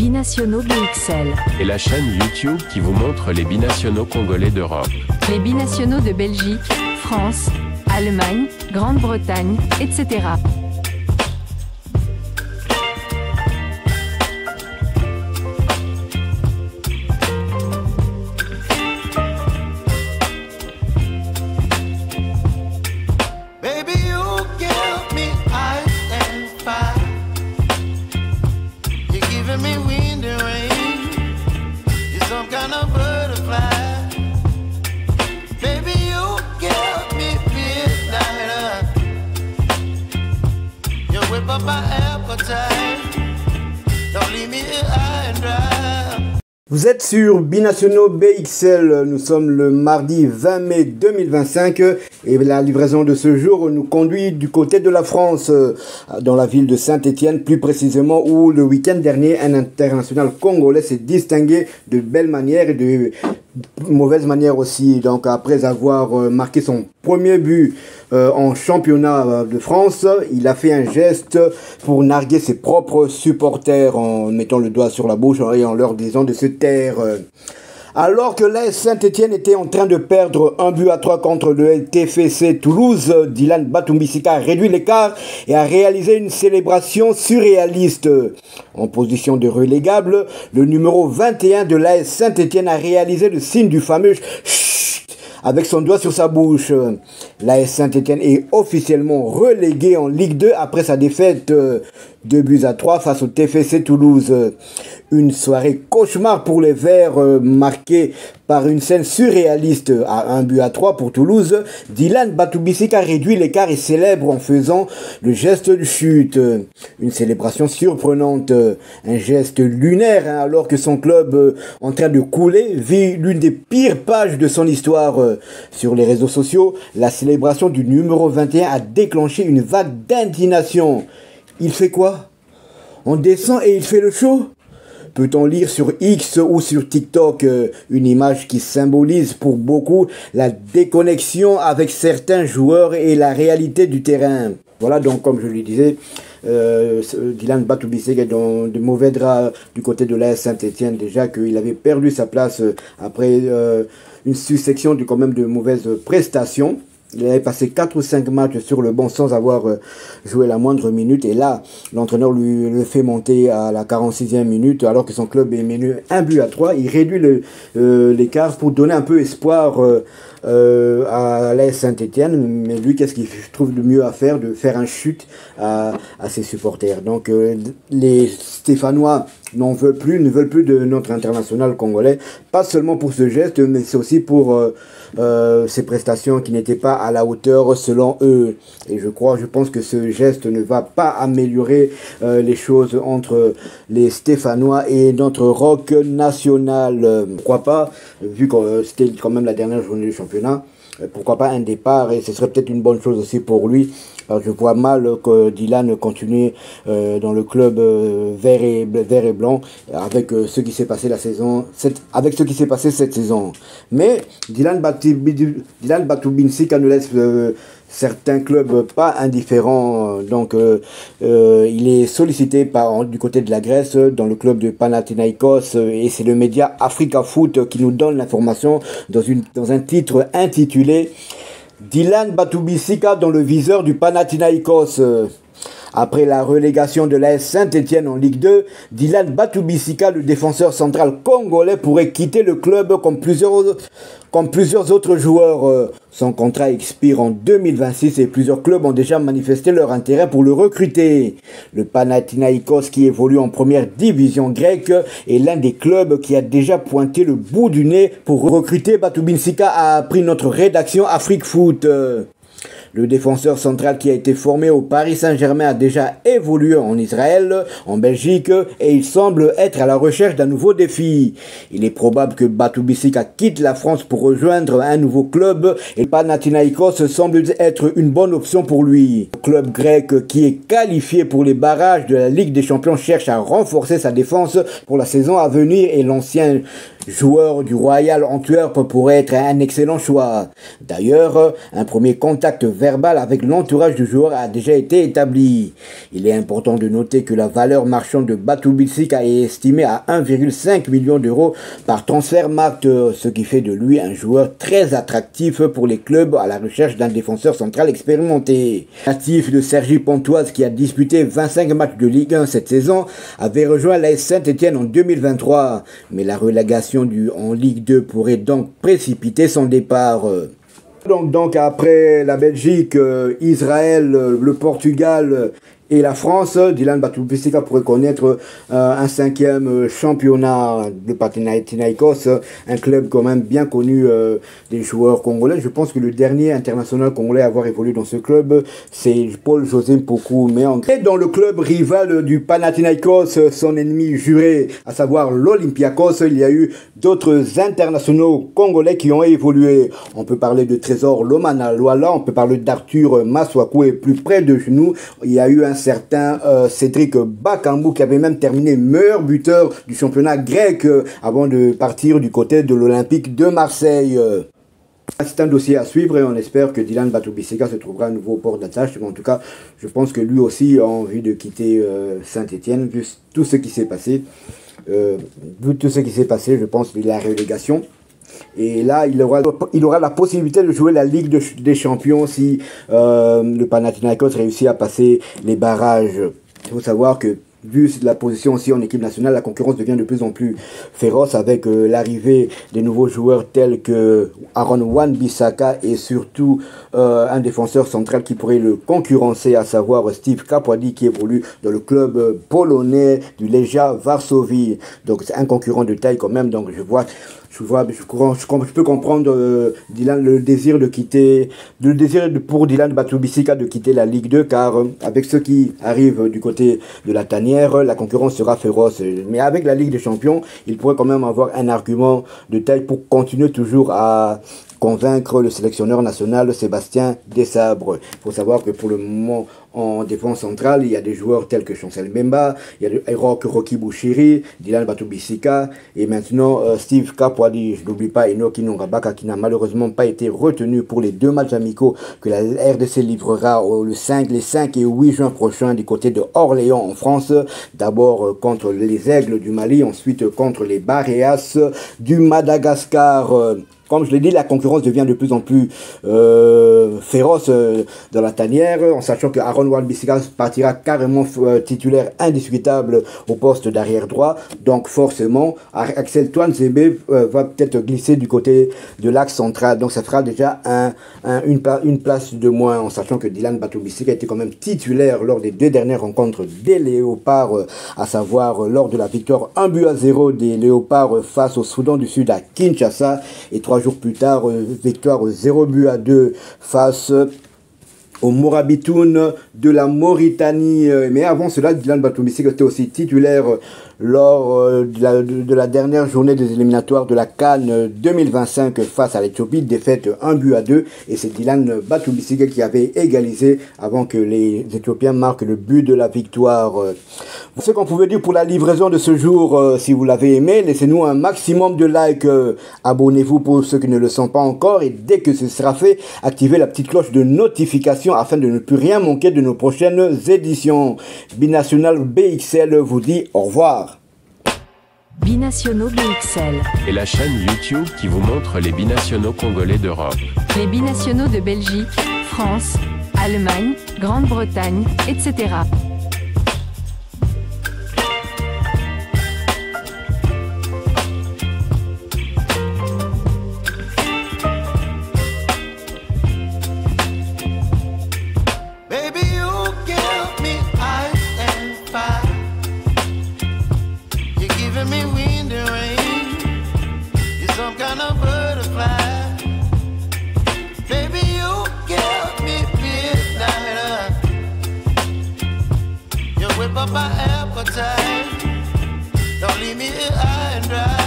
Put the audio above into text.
Binationaux BXL. Et la chaîne YouTube qui vous montre les binationaux congolais d'Europe. Les binationaux de Belgique, France, Allemagne, Grande-Bretagne, etc. Vous êtes sur Binationaux BXL, nous sommes le mardi 20 mai 2025 et la livraison de ce jour nous conduit du côté de la France, dans la ville de Saint-Étienne plus précisément, où le week-end dernier un international congolais s'est distingué de belle manière et de mauvaise manière aussi. Donc après avoir marqué son premier but en championnat de France, il a fait un geste pour narguer ses propres supporters en mettant le doigt sur la bouche et en leur disant de se taire. Alors que l'AS Saint-Étienne était en train de perdre 1-3 contre le TFC Toulouse, Dylan Batumbisika a réduit l'écart et a réalisé une célébration surréaliste. En position de relégable, le numéro 21 de l'AS Saint-Étienne a réalisé le signe du fameux chut avec son doigt sur sa bouche. L'AS Saint-Étienne est officiellement relégué en Ligue 2 après sa défaite 2-3 face au TFC Toulouse. Une soirée cauchemar pour les Verts, marquée par une scène surréaliste. À 1-3 pour Toulouse, Dylan Batumbisika réduit l'écart et célèbre en faisant le geste de chute. Une célébration surprenante, un geste lunaire, alors que son club, en train de couler, vit l'une des pires pages de son histoire. Sur les réseaux sociaux, la célébration du numéro 21 a déclenché une vague d'indignation. Il fait quoi? On descend et il fait le show? Peut-on lire sur X ou sur TikTok une image qui symbolise pour beaucoup la déconnexion avec certains joueurs et la réalité du terrain? Voilà, donc comme je le disais, Dylan Batumbisika est dans de mauvais draps du côté de l'AS Saint-Étienne, déjà qu'il avait perdu sa place après une succession de quand même de mauvaises prestations. Il avait passé 4 ou 5 matchs sur le banc sans avoir joué la moindre minute. Et là, l'entraîneur lui le fait monter à la 46e minute alors que son club est mené 1-3. Il réduit l'écart pour donner un peu espoir à l'AS Saint-Étienne. Mais lui, qu'est-ce qu'il trouve de mieux à faire? De faire un chute à ses supporters. Donc les Stéphanois ne veulent plus de notre international congolais. Pas seulement pour ce geste, mais c'est aussi pour ses prestations qui n'étaient pas à la hauteur selon eux. Et je pense que ce geste ne va pas améliorer les choses entre les Stéphanois et notre rock national. Pourquoi pas, vu que c'était quand même la dernière journée du championnat, pourquoi pas un départ, et ce serait peut-être une bonne chose aussi pour lui. Alors je vois mal que Dylan continue dans le club vert et blanc avec ce qui s'est passé cette saison. Mais Dylan Batumbisika ne laisse certains clubs pas indifférents. Donc il est sollicité du côté de la Grèce dans le club de Panathinaikos, et c'est le média Africa Foot qui nous donne l'information dans un titre intitulé Dylan Batumbisika dans le viseur du Panathinaikos. Après la relégation de l'AS Saint-Étienne en Ligue 2, Dylan Batumbisika, le défenseur central congolais, pourrait quitter le club comme plusieurs autres joueurs. Son contrat expire en 2026 et plusieurs clubs ont déjà manifesté leur intérêt pour le recruter. Le Panathinaikos, qui évolue en première division grecque, est l'un des clubs qui a déjà pointé le bout du nez pour recruter Batumbisika, a appris notre rédaction Afrique Foot. Le défenseur central qui a été formé au Paris Saint-Germain a déjà évolué en Israël, en Belgique, et il semble être à la recherche d'un nouveau défi. Il est probable que Batumbisika quitte la France pour rejoindre un nouveau club, et Panathinaikos semble être une bonne option pour lui. Le club grec, qui est qualifié pour les barrages de la Ligue des Champions, cherche à renforcer sa défense pour la saison à venir, et l'ancien joueur du Royal Antwerp pourrait être un excellent choix. D'ailleurs, un premier contact verbal avec l'entourage du joueur a déjà été établi. Il est important de noter que la valeur marchande de Batou Bisika est estimée à 1,5 million d'euros par Transfermarkt, ce qui fait de lui un joueur très attractif pour les clubs à la recherche d'un défenseur central expérimenté. Natif de Cergy-Pontoise qui a disputé 25 matchs de Ligue 1 cette saison, avait rejoint l'AS Saint-Étienne en 2023, mais la relégation en Ligue 2 pourrait donc précipiter son départ. Donc après la Belgique, Israël, le Portugal et la France, Dylan Batou Bisika pourrait connaître un 5e championnat de Panathinaikos, un club quand même bien connu des joueurs congolais. Je pense que le dernier international congolais à avoir évolué dans ce club, c'est Paul-José Mpoku. Mais dans le club rival du Panathinaikos, son ennemi juré, à savoir l'Olympiakos, il y a eu d'autres internationaux congolais qui ont évolué. On peut parler de Trésor Lomana Loala, on peut parler d'Arthur Maswaku, et plus près de nous, il y a eu un certain Cédric Bakambu qui avait même terminé meilleur buteur du championnat grec avant de partir du côté de l'Olympique de Marseille. C'est un dossier à suivre et on espère que Dylan Batou Bisika se trouvera à nouveau au port d'attache. En tout cas, je pense que lui aussi a envie de quitter Saint-Étienne vu tout ce qui s'est passé. Je pense, de la relégation. Et là, il aura la possibilité de jouer la Ligue des Champions si le Panathinaikos réussit à passer les barrages. Il faut savoir que, vu la position aussi en équipe nationale, la concurrence devient de plus en plus féroce avec l'arrivée des nouveaux joueurs tels que Aaron Wan-Bissaka et surtout un défenseur central qui pourrait le concurrencer, à savoir Steve Kapwadi qui évolue dans le club polonais du Legia Varsovie. Donc c'est un concurrent de taille quand même. Donc je peux comprendre le désir pour Dylan Batou Bisika de quitter la Ligue 2, car avec ceux qui arrivent du côté de la tanière, la concurrence sera féroce. Mais avec la Ligue des Champions, il pourrait quand même avoir un argument de taille pour continuer toujours à convaincre le sélectionneur national Sébastien Desabre. Il faut savoir que pour le moment, en défense centrale, il y a des joueurs tels que Chancel Mbemba, il y a Rocky Bouchiri, Dylan Batou Bisika et maintenant Steve Kapwadi. Je n'oublie pas Enoki Nongabaka qui n'a malheureusement pas été retenu pour les 2 matchs amicaux que la RDC livrera les 5 et 8 juin prochains du côté de Orléans en France. D'abord contre les Aigles du Mali, ensuite contre les Baréas du Madagascar. Comme je l'ai dit, la concurrence devient de plus en plus féroce dans la tanière, en sachant que Aaron Wan-Bissaka partira carrément titulaire indiscutable au poste d'arrière droit. Donc forcément, Axel Tuanzebe va peut-être glisser du côté de l'axe central. Donc ça fera déjà une place de moins, en sachant que Dylan Batou Bisika était quand même titulaire lors des 2 dernières rencontres des Léopards, à savoir lors de la victoire 1-0 des Léopards face au Soudan du Sud à Kinshasa, et 3 jours plus tard, victoire 0-2 face au Morabitoun de la Mauritanie. Mais avant cela, Dylan Batou Bisika était aussi titulaire lors de la dernière journée des éliminatoires de la CAN 2025 face à l'Éthiopie, défaite 1-2, et c'est Dylan Batou Bisika qui avait égalisé avant que les Éthiopiens marquent le but de la victoire. Ce qu'on pouvait dire pour la livraison de ce jour. Si vous l'avez aimé, laissez-nous un maximum de likes, abonnez-vous pour ceux qui ne le sont pas encore, et dès que ce sera fait, activez la petite cloche de notification afin de ne plus rien manquer de nos prochaines éditions. Binational BXL vous dit au revoir. Binationaux BXL. Et la chaîne YouTube qui vous montre les binationaux congolais d'Europe. Les binationaux de Belgique, France, Allemagne, Grande-Bretagne, etc. Me wind and rain, you're some kind of butterfly. Baby, you give me midnight. You whip up my appetite. Don't leave me here high and dry.